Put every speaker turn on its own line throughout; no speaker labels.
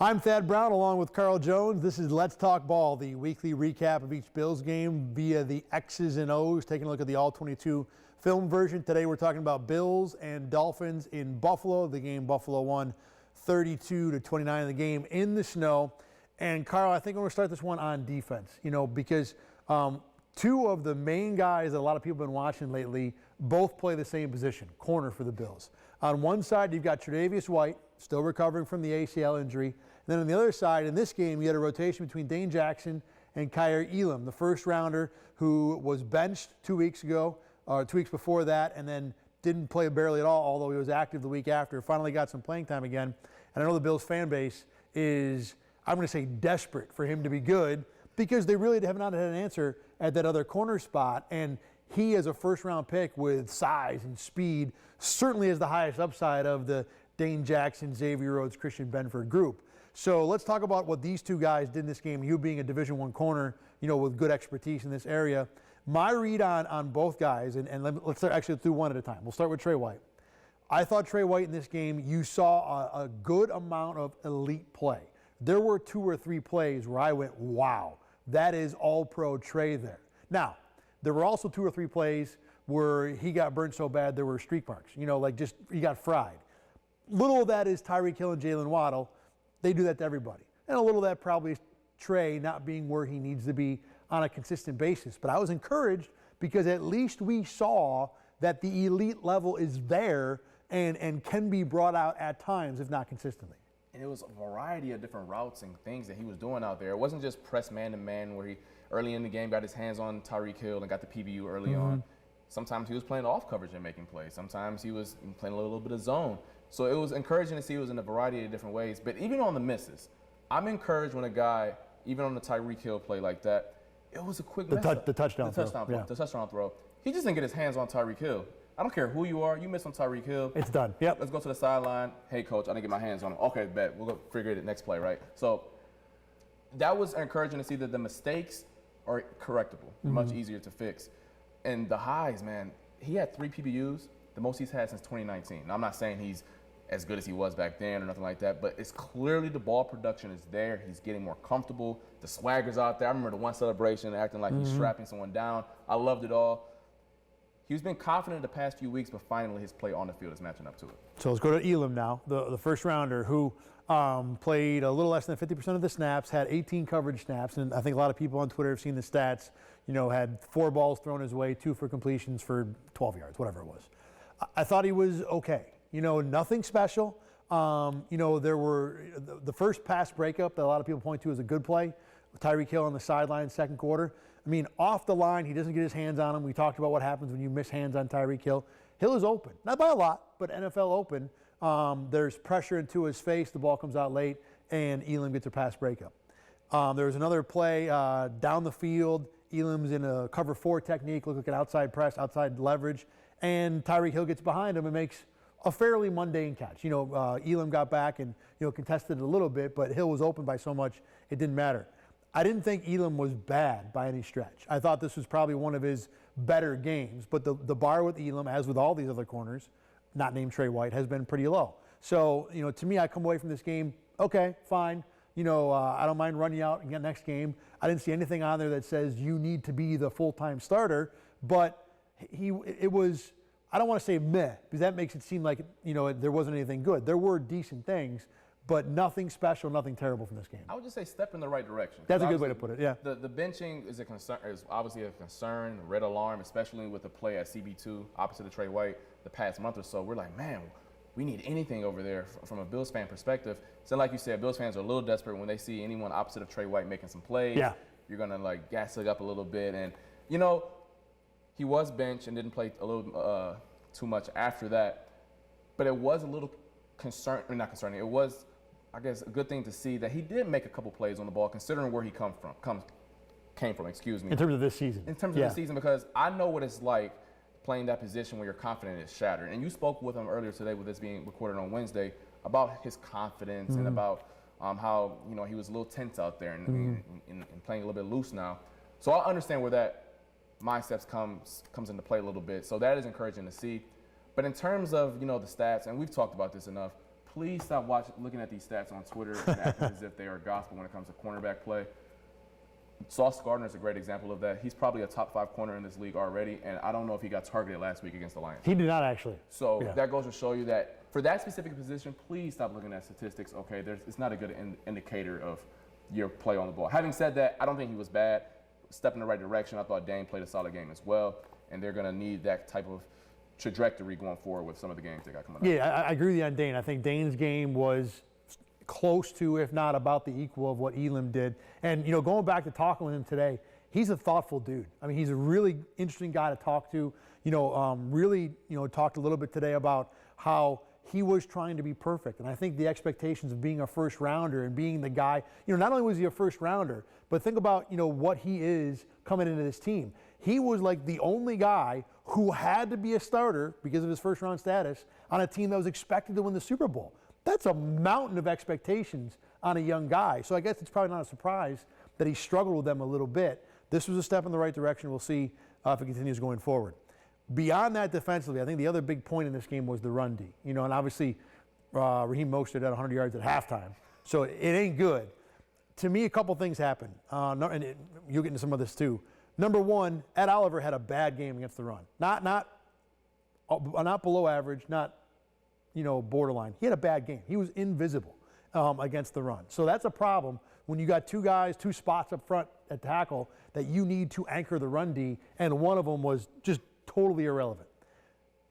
I'm Thad Brown along with Carl Jones. This is Let's Talk Ball, the weekly recap of each Bills game via the X's and O's, taking a look at the All-22 film version. Today we're talking about Bills and Dolphins in Buffalo. The game Buffalo won 32-29 in the game in the snow. And Carl, I think I'm going to start this one on defense, because two of the main guys that a lot of people have been watching lately both play the same position, corner for the Bills. On one side, you've got Tre White, still recovering from the ACL injury. And then on the other side, in this game, you had a rotation between Dane Jackson and Kaiir Elam, the first rounder who was benched 2 weeks ago, or 2 weeks before that, and then didn't play barely at all, although he was active the week after, finally got some playing time again. And I know the Bills fan base is, I'm going to say, desperate for him to be good because they really have not had an answer at that other corner spot. And he, as a first-round pick with size and speed, certainly has the highest upside of the Dane Jackson, Xavier Rhodes, Christian Benford group. So let's talk about what these two guys did in this game, you being a Division I corner, with good expertise in this area. My read on both guys, and let's actually do one at a time. We'll start with Tre White. I thought Tre White in this game, you saw a good amount of elite play. There were 2 or 3 plays where I went, wow, that is all-pro Tre there. Now, there were also 2 or 3 plays where he got burnt so bad there were streak marks, he got fried. Little of that is Tyreek Hill and Jalen Waddle. They do that to everybody. And a little of that probably is Tre not being where he needs to be on a consistent basis. But I was encouraged because at least we saw that the elite level is there and can be brought out at times, if not consistently.
And it was a variety of different routes and things that he was doing out there. It wasn't just press man-to-man where he early in the game got his hands on Tyreek Hill and got the PBU early on. Sometimes he was playing off coverage and making plays. Sometimes he was playing a little bit of zone. So it was encouraging to see it was in a variety of different ways. But even on the misses, I'm encouraged when a guy, even on the Tyreek Hill play like that, it was a quick
the touchdown
throw. He just didn't get his hands on Tyreek Hill. I don't care who you are. You miss on Tyreek Hill.
It's done. Yep.
Let's go to the sideline. Hey, coach, I didn't get my hands on him. Okay, bet. We'll go figure it next play, right? So that was encouraging to see that the mistakes are correctable, much easier to fix. And the highs, man, he had 3 PBUs, the most he's had since 2019. Now, I'm not saying he's as good as he was back then or nothing like that, but it's clearly the ball production is there. He's getting more comfortable. The swagger's out there. I remember the one celebration acting like he's strapping someone down. I loved it all. He's been confident the past few weeks, but finally his play on the field is matching up to it.
So let's go to Elam now, the first rounder who played a little less than 50% of the snaps, had 18 coverage snaps, and I think a lot of people on Twitter have seen the stats, had 4 balls thrown his way, 2 for completions for 12 yards, whatever it was. I thought he was okay. Nothing special. There were the first pass breakup that a lot of people point to as a good play. Tyreek Hill on the sideline, second quarter. Off the line, he doesn't get his hands on him. We talked about what happens when you miss hands on Tyreek Hill. Hill is open, not by a lot, but NFL open. There's pressure into his face. The ball comes out late, and Elam gets a pass breakup. There was another play down the field. Elam's in a cover 4 technique, look like an outside press, outside leverage, and Tyreek Hill gets behind him and makes a fairly mundane catch. Elam got back and contested it a little bit, but Hill was open by so much it didn't matter. I didn't think Elam was bad by any stretch. I thought this was probably one of his better games, but the bar with Elam, as with all these other corners, not named Tre White, has been pretty low. So, to me, I come away from this game, okay, fine. I don't mind running you out again next game. I didn't see anything on there that says you need to be the full-time starter, but it was, I don't want to say meh, because that makes it seem like, there wasn't anything good. There were decent things, but nothing special, nothing terrible from this game.
I would just say step in the right direction.
That's a good way to put it, yeah.
The benching is obviously a concern, a red alarm, especially with the play at CB2 opposite of Tre White the past month or so. We're like, man, we need anything over there from a Bills fan perspective. So like you said, Bills fans are a little desperate when they see anyone opposite of Tre White making some plays. Yeah. You're going to gas it up a little bit. And, he was benched and didn't play a little too much after that. But it was a little not concerning. It was, I guess, a good thing to see that he did make a couple plays on the ball considering where he came from,
In terms of this season.
In terms of this season, because I know what it's like playing that position where your confidence is shattered. And you spoke with him earlier today with this being recorded on Wednesday about his confidence and about how, he was a little tense out there and playing a little bit loose now. So I understand where that mindset comes into play a little bit. So that is encouraging to see. But in terms of, the stats, and we've talked about this enough, please stop looking at these stats on Twitter and acting as if they are gospel when it comes to cornerback play. Sauce Gardner is a great example of that. He's probably a top 5 corner in this league already, and I don't know if he got targeted last week against the Lions.
He did not actually.
So that goes to show you that for that specific position, please stop looking at statistics. Okay, it's not a good indicator of your play on the ball. Having said that, I don't think he was bad. Step in the right direction. I thought Dane played a solid game as well, and they're going to need that type of trajectory going forward with some of the games they got coming up.
Yeah, I agree with you on Dane. I think Dane's game was close to, if not about the equal of what Elam did. And, going back to talking with him today, he's a thoughtful dude. I mean, he's a really interesting guy to talk to. Really, talked a little bit today about how he was trying to be perfect. And I think the expectations of being a first rounder and being the guy, not only was he a first rounder, but think about, what he is coming into this team. He was like the only guy who had to be a starter because of his first round status on a team that was expected to win the Super Bowl. That's a mountain of expectations on a young guy. So I guess it's probably not a surprise that he struggled with them a little bit. This was a step in the right direction. We'll see if it continues going forward. Beyond that defensively, I think the other big point in this game was the run D. And obviously Raheem Mostert had 100 yards at halftime. So it ain't good. To me, a couple things happened. And you'll get into some of this too. Number one, Ed Oliver had a bad game against the run. Not below average, not borderline. He had a bad game. He was invisible against the run. So that's a problem when you got two spots up front at tackle that you need to anchor the run D, and one of them was just totally irrelevant.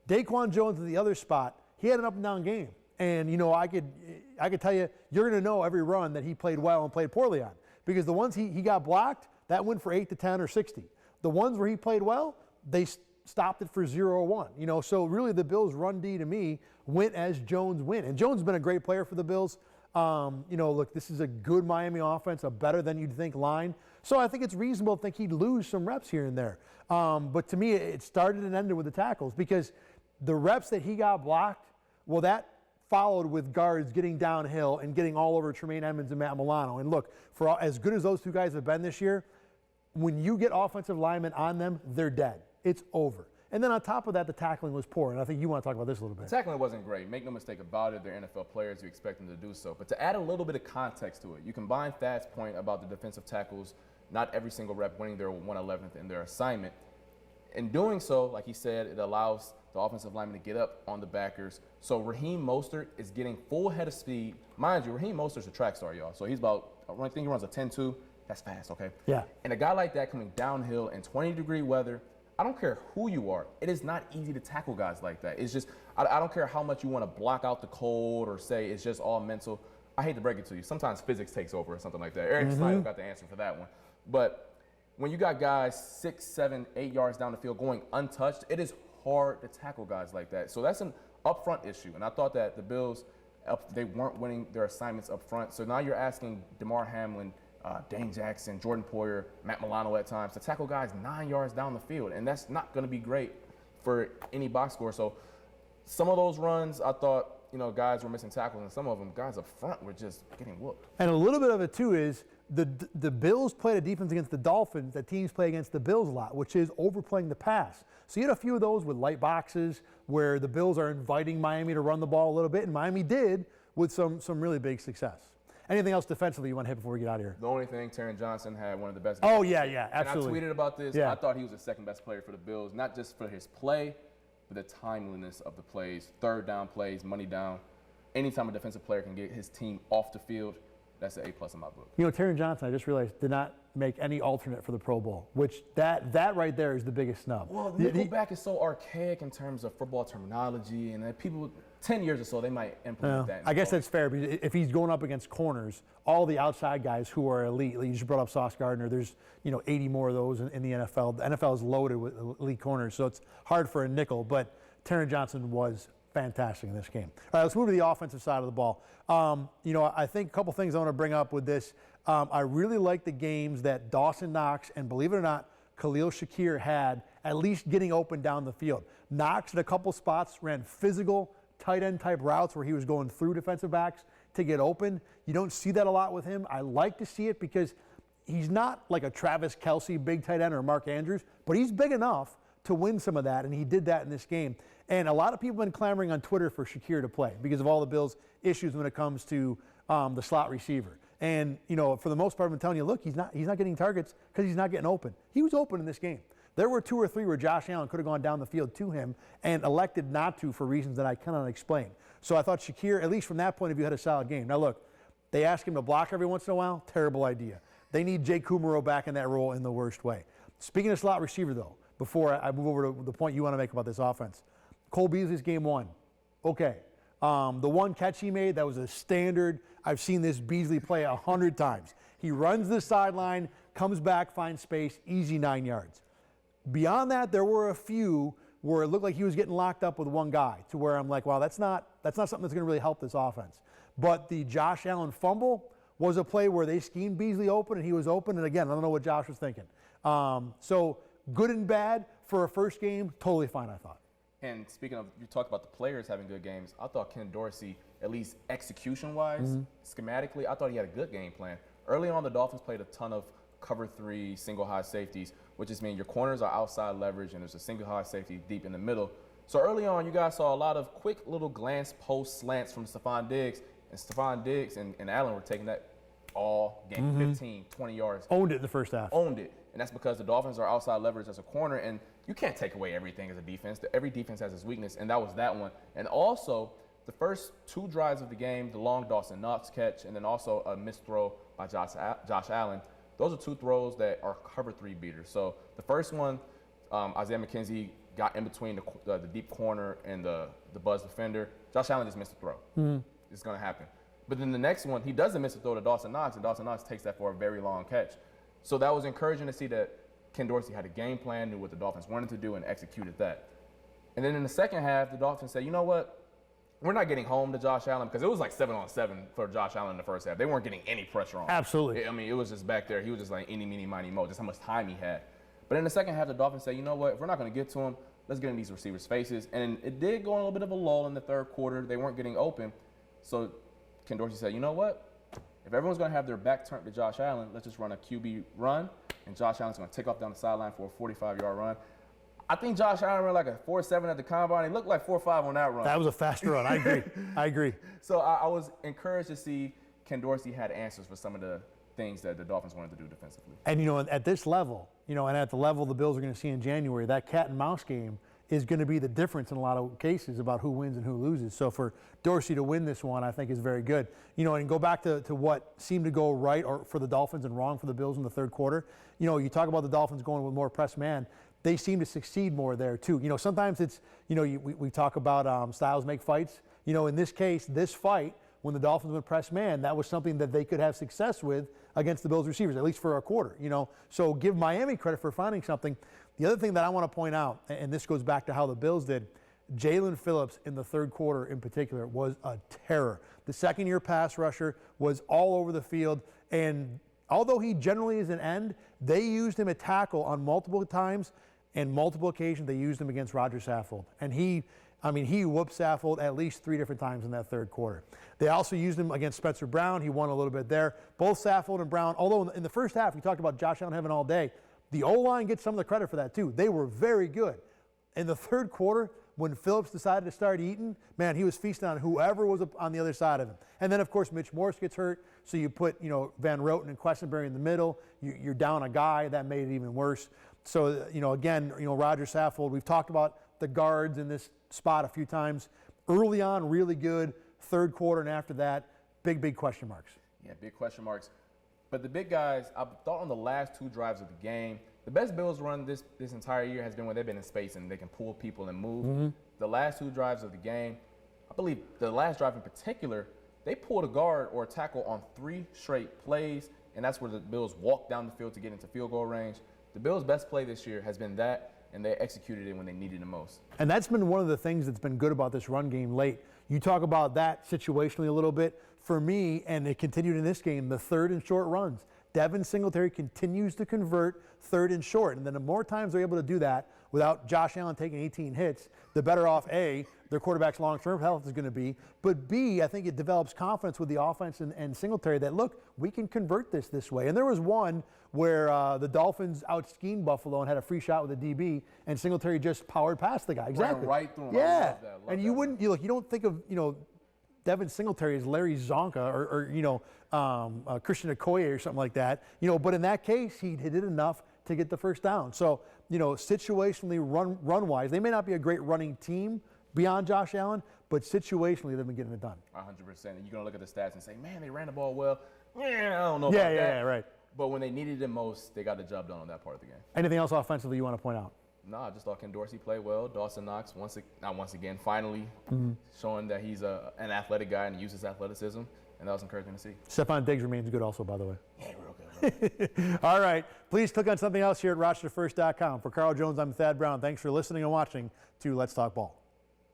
Daquan Jones at the other spot, he had an up and down game. And, I could tell you, you're going to know every run that he played well and played poorly on. Because the ones he got blocked, that went for 8 to 10 or 60. The ones where he played well, they stopped it for 0 or 1. So really the Bills' run D to me went as Jones went. And Jones has been a great player for the Bills. Look, this is a good Miami offense, a better than you'd think line. So I think it's reasonable to think he'd lose some reps here and there. But to me, it started and ended with the tackles because the reps that he got blocked, well, that followed with guards getting downhill and getting all over Tremaine Edmonds and Matt Milano. And look, for as good as those two guys have been this year, when you get offensive linemen on them, they're dead. It's over. And then on top of that, the tackling was poor. And I think you want to talk about this a little bit.
The tackling wasn't great. Make no mistake about it. They're NFL players. You expect them to do so. But to add a little bit of context to it, you combine Thad's point about the defensive tackles, not every single rep winning their 1/11th in their assignment. In doing so, like he said, it allows the offensive lineman to get up on the backers. So Raheem Mostert is getting full head of speed. Mind you, Raheem Mostert's a track star, y'all. So he's about, I think he runs a 10.2. That's fast, okay?
Yeah.
And a guy like that coming downhill in 20-degree weather, I don't care who you are. It is not easy to tackle guys like that. It's just, I don't care how much you want to block out the cold or say it's just all mental. I hate to break it to you. Sometimes physics takes over or something like that. Eric Snyder got the answer for that one. But when you got guys 6, 7, 8 yards down the field going untouched, it is hard to tackle guys like that. So that's an upfront issue. And I thought that the Bills, they weren't winning their assignments up front. So now you're asking DeMar Hamlin, Dane Jackson, Jordan Poyer, Matt Milano at times to tackle guys 9 yards down the field. And that's not going to be great for any box score. So some of those runs, I thought, guys were missing tackles, and some of them, guys up front were just getting whooped. And
a little bit of it, too, is the Bills played a defense against the Dolphins that teams play against the Bills a lot, which is overplaying the pass. So you had a few of those with light boxes where the Bills are inviting Miami to run the ball a little bit, and Miami did with some really big success. Anything else defensively you want to hit before we get out of here?
The only thing, Taron Johnson had one of the best
games. Oh, yeah, absolutely.
And I tweeted about this.
Yeah.
I thought he was the second best player for the Bills, not just for his play, but the timeliness of the plays, third down plays, money down. Anytime a defensive player can get his team off the field, that's an A+ in my book.
Taron Johnson, I just realized, did not make any alternate for the Pro Bowl, which that right there is the biggest snub.
Well, nickelback is so archaic in terms of football terminology, and people, 10 years or so, they might implement that.
I guess that's fair, because if he's going up against corners, all the outside guys who are elite, you just brought up Sauce Gardner, there's 80 more of those in the NFL. The NFL is loaded with elite corners, so it's hard for a nickel, but Taron Johnson was fantastic in this game. All right, let's move to the offensive side of the ball. I think a couple things I want to bring up with this. I really like the games that Dawson Knox and, believe it or not, Khalil Shakir had, at least getting open down the field. Knox at a couple spots ran physical tight end type routes where he was going through defensive backs to get open. You don't see that a lot with him. I like to see it because he's not like a Travis Kelce big tight end or Mark Andrews, but he's big enough to win some of that, and he did that in this game. And a lot of people have been clamoring on Twitter for Shakir to play because of all the Bills' issues when it comes to the slot receiver. And, for the most part, I've been telling you, look, he's not getting targets because he's not getting open. He was open in this game. There were 2 or 3 where Josh Allen could have gone down the field to him and elected not to for reasons that I cannot explain. So I thought Shakir, at least from that point of view, had a solid game. Now, look, they ask him to block every once in a while. Terrible idea. They need Jay Kumaro back in that role in the worst way. Speaking of slot receiver, though, before I move over to the point you want to make about this offense, Cole Beasley's game 1. Okay. The one catch he made, that was a standard. I've seen this Beasley play 100 times. He runs the sideline, comes back, finds space, easy 9 yards. Beyond that, there were a few where it looked like he was getting locked up with one guy to where I'm like, wow, that's not something that's going to really help this offense. But the Josh Allen fumble was a play where they schemed Beasley open and he was open. And again, I don't know what Josh was thinking. So good and bad for a first game, totally fine, I thought.
And speaking of, you talked about the players having good games. I thought Ken Dorsey, at least execution-wise, schematically, I thought he had a good game plan. Early on, the Dolphins played a ton of cover 3 single high safeties, which just means your corners are outside leverage and there's a single high safety deep in the middle. So early on, you guys saw a lot of quick little glance post slants from Stephon Diggs, and Stephon Diggs and Allen were taking that all game, 15, 20 yards.
Owned it in the first half.
Owned it. And that's because the Dolphins are outside leverage as a corner, and you can't take away everything as a defense. Every defense has its weakness, and that was that one. And also, the first 2 drives of the game, the long Dawson Knox catch, and then also a missed throw by Josh Allen, those are 2 throws that are cover 3 beaters. So the first one, Isaiah McKenzie got in between the deep corner and the buzz defender. Josh Allen just missed the throw. It's going to happen. But then the next one, he doesn't miss the throw to Dawson Knox, and Dawson Knox takes that for a very long catch. So that was encouraging to see that Ken Dorsey had a game plan, knew what the Dolphins wanted to do, and executed that. And then in the second half, the Dolphins said, you know what? We're not getting home to Josh Allen, because it was like 7-on-7 for Josh Allen in the first half. They weren't getting any pressure on him.
Absolutely.
I mean, it was just back there. He was just like eeny, meeny, miny, mo, just how much time he had. But in the second half, the Dolphins said, you know what? If we're not going to get to him, let's get in these receivers' faces. And it did go on a little bit of a lull in the third quarter. They weren't getting open. So Ken Dorsey said, you know what? If everyone's going to have their back turned to Josh Allen, let's just run a QB run, and Josh Allen's going to take off down the sideline for a 45-yard run. I think Josh Allen ran like a 4.7 at the combine. He looked like 4.5 on that run.
That was a fast run. I agree. I agree.
So I was encouraged to see Ken Dorsey had answers for some of the things that the Dolphins wanted to do defensively.
And, at this level, and at the level the Bills are going to see in January, that cat and mouse game is going to be the difference in a lot of cases about who wins and who loses. So for Dorsey to win this one, I think is very good. And go back to what seemed to go right or for the Dolphins and wrong for the Bills in the third quarter. You talk about the Dolphins going with more press man. They seem to succeed more there too. Sometimes it's, we talk about styles make fights. In this case, this fight, when the Dolphins went press man, that was something that they could have success with against the Bills receivers, at least for a quarter, So give Miami credit for finding something. The other thing that I want to point out, and this goes back to how the Bills did, Jalen Phillips in the third quarter in particular was a terror. The second-year pass rusher was all over the field, and although he generally is an end, they used him at tackle on multiple times, and multiple occasions they used him against Roger Saffold. And he whooped Saffold at least 3 different times in that third quarter. They also used him against Spencer Brown. He won a little bit there. Both Saffold and Brown, although in the first half, we talked about Josh Allen having all day, the O-line gets some of the credit for that too. They were very good. In the third quarter, when Phillips decided to start eating, man, he was feasting on whoever was on the other side of him. And then, of course, Mitch Morse gets hurt, so you put, Van Roten and Questenberry in the middle. You're down a guy. That made it even worse. So, again, Roger Saffold, we've talked about the guards in this spot a few times. Early on, really good. Third quarter and after that, big question marks.
Yeah, big question marks. But the big guys, I thought on the last 2 drives of the game, the best Bills run this entire year has been when they've been in space and they can pull people and move. The last 2 drives of the game, I believe the last drive in particular, they pulled a guard or a tackle on 3 straight plays, and that's where the Bills walked down the field to get into field goal range. The Bills' best play this year has been that, and they executed it when they needed it most.
And that's been one of the things that's been good about this run game late. You talk about that situationally a little bit. For me, and it continued in this game, the third and short runs. Devin Singletary continues to convert third and short. And then the more times they're able to do that without Josh Allen taking 18 hits, the better off, A, their quarterback's long-term health is going to be, but B, I think it develops confidence with the offense and Singletary that, look, we can convert this way. And there was one where the Dolphins out-schemed Buffalo and had a free shot with a DB, and Singletary just powered past the guy. Exactly.
Ran right through him.
Yeah.
I love that.
And you wouldn't, you don't think of, Devin Singletary as Larry Zonka or Christian Okoye or something like that, but in that case, he did enough to get the first down. So, situationally, run-wise, they may not be a great running team beyond Josh Allen, but situationally, they've been getting it done.
100%. And you're going to look at the stats and say, man, they ran the ball well. Yeah, I don't know about that.
Yeah, right.
But when they needed it most, they got the job done on that part of the game.
Anything else offensively you want to point out?
No, I just thought Ken Dorsey played well. Dawson Knox, finally showing that he's an athletic guy and he uses athleticism, and that was encouraging to see.
Stephon Diggs remains good also, by the way.
Yeah, real good.
All right. Please click on something else here at RochesterFirst.com. For Carl Jones, I'm Thad Brown. Thanks for listening and watching to Let's Talk Ball.